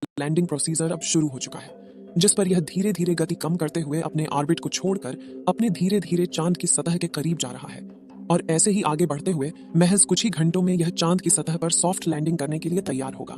Landing procedure अब शुरू हो चुका है, जिस पर यह धीरे धीरे गति कम करते हुए अपने ऑर्बिट को छोड़कर अपने धीरे धीरे चांद की सतह के करीब जा रहा है। और ऐसे ही आगे बढ़ते हुए महज कुछ ही घंटों में यह चांद की सतह पर सॉफ्ट लैंडिंग करने के लिए तैयार होगा।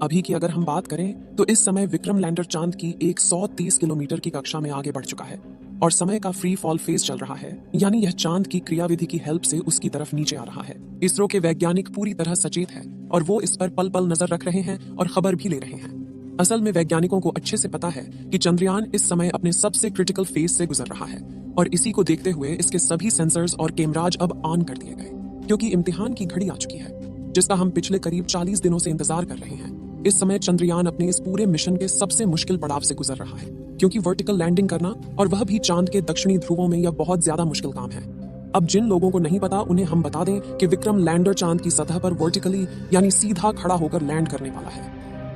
अभी की अगर हम बात करें तो इस समय विक्रम लैंडर चांद की 130 किलोमीटर की कक्षा में आगे बढ़ चुका है और समय का फ्री फॉल फेज चल रहा है, यानी यह चांद की क्रियाविधि की हेल्प से उसकी तरफ नीचे आ रहा है। इसरो के वैज्ञानिक पूरी तरह सचेत है और वो इस पर पल पल नजर रख रहे हैं और खबर भी ले रहे हैं। असल में वैज्ञानिकों को अच्छे से पता है कि चंद्रयान इस समय अपने सबसे क्रिटिकल फेज से गुजर रहा है और इसी को देखते हुए इसके सभी सेंसर्स और कैमराज अब ऑन कर दिए गए, क्योंकि इम्तिहान की घड़ी आ चुकी है जिसका हम पिछले करीब 40 दिनों से इंतजार कर रहे हैं। इस समय चंद्रयान अपने इस पूरे मिशन के सबसे मुश्किल पड़ाव से गुजर रहा है, क्योंकि वर्टिकल लैंडिंग करना और वह भी चांद के दक्षिणी ध्रुवों में यह बहुत ज्यादा मुश्किल काम है। अब जिन लोगों को नहीं पता उन्हें हम बता दें कि विक्रम लैंडर चांद की सतह पर वर्टिकली यानी सीधा खड़ा होकर लैंड करने वाला है,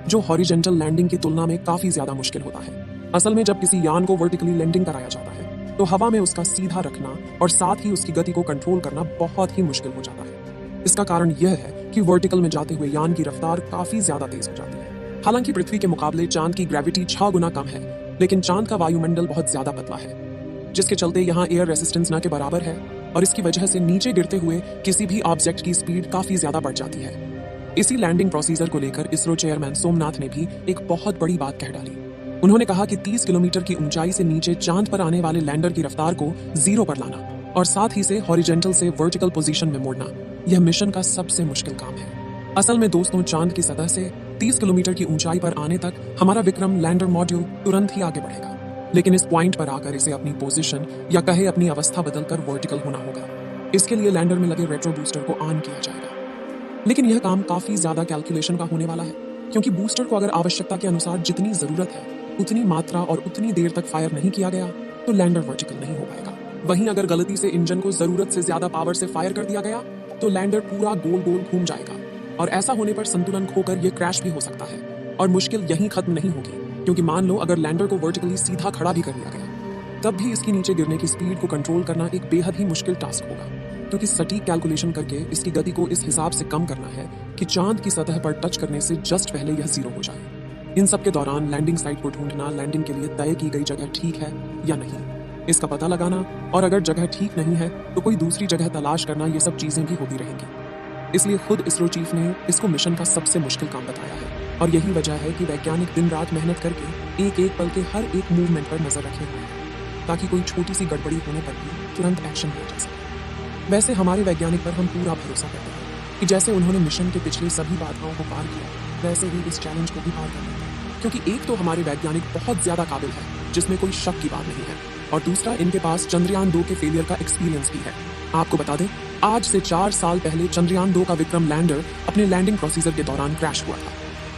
जो हॉरिजॉन्टल लैंडिंग की तुलना में काफी ज्यादा मुश्किल होता है। असल में जब किसी यान को वर्टिकली लैंडिंग कराया जाता है तो हवा में उसका सीधा रखना और साथ ही उसकी गति को कंट्रोल करना बहुत ही मुश्किल हो जाता है। इसका कारण यह है कि वर्टिकल में जाते हुए यान की रफ्तार काफी ज्यादा तेज हो जाती है। हालांकि पृथ्वी के मुकाबले चांद की ग्रेविटी 6 गुना कम है, लेकिन चांद का वायुमंडल बहुत ज्यादा पतला है, जिसके चलते यहाँ एयर रेसिस्टेंस न के बराबर है और इसकी वजह से नीचे गिरते हुए किसी भी ऑब्जेक्ट की स्पीड काफी ज्यादा बढ़ जाती है। इसी लैंडिंग प्रोसीजर को लेकर इसरो चेयरमैन सोमनाथ ने भी एक बहुत बड़ी बात कह डाली। उन्होंने कहा कि 30 किलोमीटर की ऊंचाई से नीचे चांद पर आने वाले लैंडर की रफ्तार को 0 पर लाना और साथ ही से हॉरिजॉन्टल से वर्टिकल पोजीशन में मोड़ना यह मिशन का सबसे मुश्किल काम है। असल में दोस्तों, चांद की सतह से 30 किलोमीटर की ऊंचाई पर आने तक हमारा विक्रम लैंडर मॉड्यूल तुरंत ही आगे बढ़ेगा, लेकिन इस पॉइंट पर आकर इसे अपनी पोजीशन या कहे अपनी अवस्था बदलकर वर्टिकल होना होगा। इसके लिए लैंडर में लगे रेट्रो बूस्टर को ऑन किया जाएगा, लेकिन यह काम काफी ज्यादा कैलकुलेशन का होने वाला है, क्योंकि बूस्टर को अगर आवश्यकता के अनुसार जितनी जरूरत है उतनी मात्रा और उतनी देर तक फायर नहीं किया गया तो लैंडर वर्टिकल नहीं हो पाएगा। वहीं अगर गलती से इंजन को जरूरत से ज्यादा पावर से फायर कर दिया गया तो लैंडर पूरा गोल गोल घूम जाएगा और ऐसा होने पर संतुलन खोकर यह क्रैश भी हो सकता है। और मुश्किल यहीं खत्म नहीं होगी, क्योंकि मान लो अगर लैंडर को वर्टिकली सीधा खड़ा भी कर लिया गया तब भी इसकी नीचे गिरने की स्पीड को कंट्रोल करना एक बेहद ही मुश्किल टास्क होगा, क्योंकि सटीक कैलकुलेशन करके इसकी गति को इस हिसाब से कम करना है कि चांद की सतह पर टच करने से जस्ट पहले यह 0 हो जाए। इन सब के दौरान लैंडिंग साइट को ढूंढना, लैंडिंग के लिए तय की गई जगह ठीक है या नहीं, इसका पता लगाना, और अगर जगह ठीक नहीं है तो कोई दूसरी जगह तलाश करना, ये सब चीजें भी होती रहेंगी। इसलिए खुद इसरो चीफ ने इसको मिशन का सबसे मुश्किल काम बताया है और यही वजह है कि वैज्ञानिक दिन रात मेहनत करके एक एक पल के हर एक मूवमेंट पर नजर रखे हुए हैं, ताकि कोई छोटी सी गड़बड़ी होने पर भी तुरंत एक्शन लिया जा सके। वैसे हमारे वैज्ञानिक पर हम पूरा भरोसा करते हैं कि जैसे उन्होंने मिशन के पिछले सभी बाधाओं को पार किया, वैसे ही इस चैलेंज को भी पार कर लेंगे, क्योंकि एक तो हमारे वैज्ञानिक बहुत ज्यादा काबिल है जिसमें कोई शक की बात नहीं है, और दूसरा इनके पास चंद्रयान 2 के फेलियर का एक्सपीरियंस भी है। आपको बता दें, आज से 4 साल पहले चंद्रयान 2 का विक्रम लैंडर अपने लैंडिंग प्रोसीजर के दौरान क्रैश हुआ था।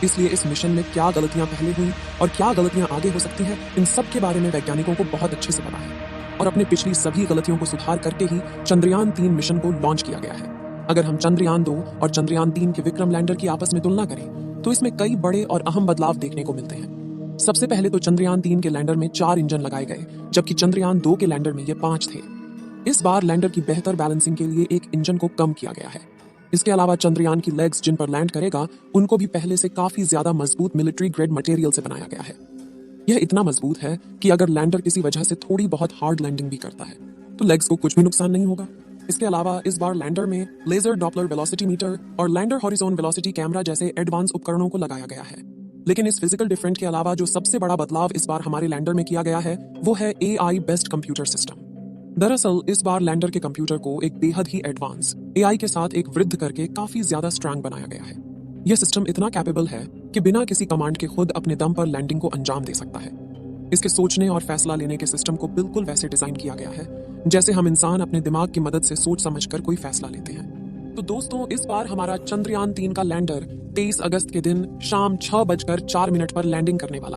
इसलिए इस मिशन में क्या गलतियां पहले हुई और क्या गलतियां आगे हो सकती हैं, इन सब के बारे में वैज्ञानिकों को बहुत अच्छे से पता है और अपने पिछली सभी गलतियों को सुधार करके ही चंद्रयान 3 मिशन को लॉन्च किया गया है। अगर हम चंद्रयान 2 और चंद्रयान 3 के विक्रम लैंडर की आपस में तुलना करें तो इसमें कई बड़े और अहम बदलाव देखने को मिलते हैं। सबसे पहले तो चंद्रयान 3 के लैंडर में 4 इंजन लगाए गए, जबकि चंद्रयान 2 के लैंडर में ये 5 थे। इस बार लैंडर की बेहतर बैलेंसिंग के लिए एक इंजन को कम किया गया है। इसके अलावा चंद्रयान की लेग्स जिन पर लैंड करेगा उनको भी पहले से काफी ज्यादा मजबूत मिलिट्री ग्रेड मटेरियल से बनाया गया है। यह इतना मजबूत है कि अगर लैंडर किसी वजह से थोड़ी बहुत हार्ड लैंडिंग भी करता है तो लेग्स को कुछ भी नुकसान नहीं होगा। इसके अलावा इस बार लैंडर में लेजर डॉपलर वेलोसिटी मीटर और लैंडर हॉरिजॉन वेलोसिटी कैमरा जैसे एडवांस उपकरणों को लगाया गया है। लेकिन इस फिजिकल डिफरेंट के अलावा जो सबसे बड़ा बदलाव इस बार हमारे लैंडर में किया गया है वो है AI बेस्ड कंप्यूटर सिस्टम। दरअसल इस बार लैंडर के कंप्यूटर को एक बेहद ही एडवांस AI के साथ एक वृद्ध करके काफी ज्यादा स्ट्रांग बनाया गया है। यह सिस्टम इतना कैपेबल है कि बिना किसी कमांड के खुद अपने दम पर लैंडिंग को अंजाम दे सकता है। इसके सोचने और फैसला लेने के सिस्टम को बिल्कुल वैसे डिजाइन किया गया है जैसे हम इंसान अपने दिमाग की मदद से सोच समझकर कोई फैसला लेते हैं। तो दोस्तों, इस बार हमारा चंद्रयान 3 का लैंडर 23 अगस्त के दिन शाम 6:04 पर लैंडिंग करने वाला